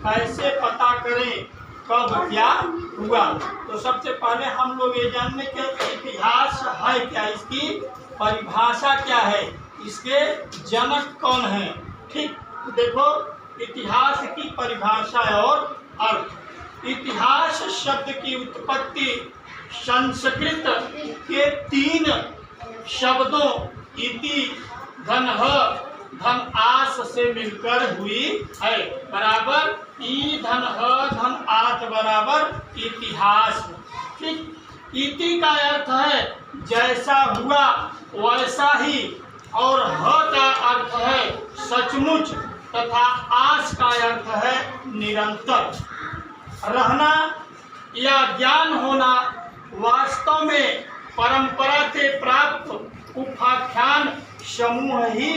कैसे पता करें कब क्या हुआ। तो सबसे पहले हम लोग ये जानने के इतिहास है क्या, इसकी परिभाषा क्या है, इसके जनक कौन है। ठीक, देखो इतिहास की परिभाषा और अर्थ। इतिहास शब्द की उत्पत्ति संस्कृत के 3 शब्दों इति धन धन आस से मिलकर हुई है। बराबर ई धन धन आस बराबर इतिहास। ठीक, इति का अर्थ है जैसा हुआ वैसा ही, और ह का अर्थ है सचमुच, तथा आस का अर्थ है निरंतर। रहना या ज्ञान होना वास्तव में परंपरा से प्राप्त उपाख्यान समूह ही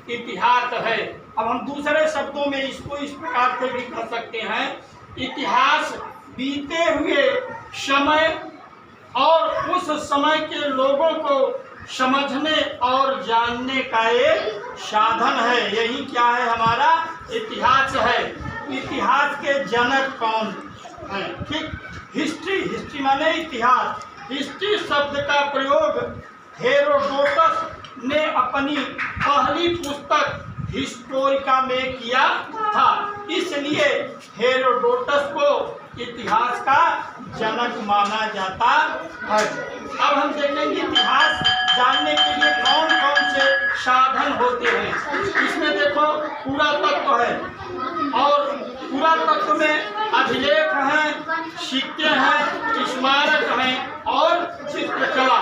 इतिहास है। अब हम दूसरे शब्दों में इसको इस प्रकार से भी कह सकते हैं, इतिहास बीते हुए समय और उस समय के लोगों को समझने और जानने का एक साधन है। यही क्या है, हमारा इतिहास है। इतिहास के जनक कौन है। ठीक, हिस्ट्री माने इतिहास। हिस्ट्री शब्द का प्रयोग हेरोडोटस ने अपनी पहली पुस्तक हिस्टोरिका में किया था, इसलिए हेरोडोटस को इतिहास का जनक माना जाता है। अब हम देखेंगे इतिहास जानने के लिए कौन कौन से साधन होते हैं। इसमें देखो पुरातत्व है, और पुरातत्व में अभिलेख हैं, सिक्के हैं, स्मारक हैं और चित्रकला।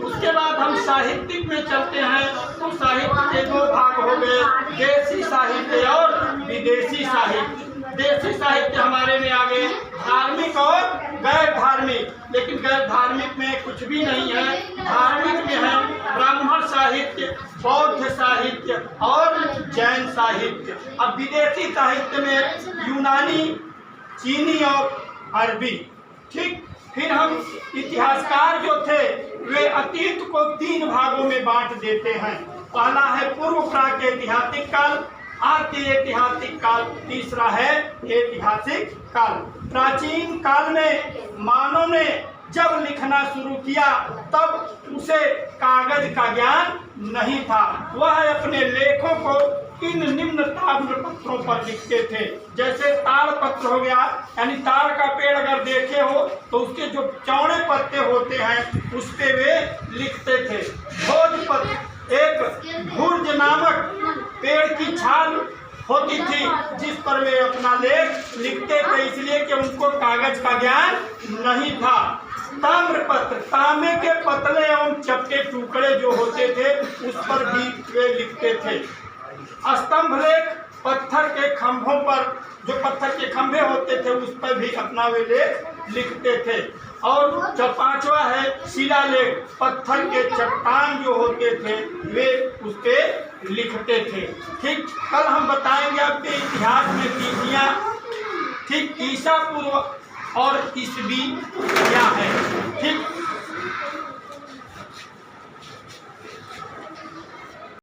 उसके बाद हम साहित्यिक में चलते हैं, तो साहित्य के 2 भाग हो गए, देशी साहित्य और विदेशी साहित्य। देशी साहित्य हमारे में आ गए धार्मिक और गैर धार्मिक, लेकिन गैर धार्मिक में कुछ भी नहीं है, धार्मिक में है ब्राह्मण साहित्य, बौद्ध साहित्य और जैन साहित्य। अब विदेशी साहित्य में यूनानी, चीनी और अरबी। ठीक, फिर हम इतिहासकार जो थे वे अतीत को 3 भागों में बांट देते हैं। पहला है पूर्व प्रागैतिहासिक काल, आद्य ऐतिहासिक काल, तीसरा है ऐतिहासिक काल। प्राचीन काल में मानव ने जब लिखना शुरू किया तब उसे कागज का ज्ञान नहीं था। वह अपने लेखों को इन निम्न ताम्र पत्रों पर लिखते थे। जैसे ताड़ पत्र हो गया, यानी ताड़ का पेड़ अगर देखे हो तो उसके जो चौड़े पत्ते होते हैं उस पे वे लिखते थे। भोजपत्र एक भुर्ज नामक पेड़ की छाल होती थी जिस पर वे अपना लेख लिखते थे, इसलिए कि उनको कागज का ज्ञान नहीं था। ताम्रपत्र तांबे के पतले एवं चपटे टुकड़े जो होते थे उस पर भी वे लिखते थे। स्तंभ लेख पत्थर के खंभों पर, जो पत्थर के खंभे होते थे उस पर भी अपना वे लेख लिखते थे। और जो 5वां है शिलालेख, पत्थर के चट्टान जो होते थे वे उस पे लिखते थे। ठीक, कल हम बताएंगे आपके इतिहास में तिथियां। ठीक, ईसा पूर्व और ईसवी क्या है। ठीक,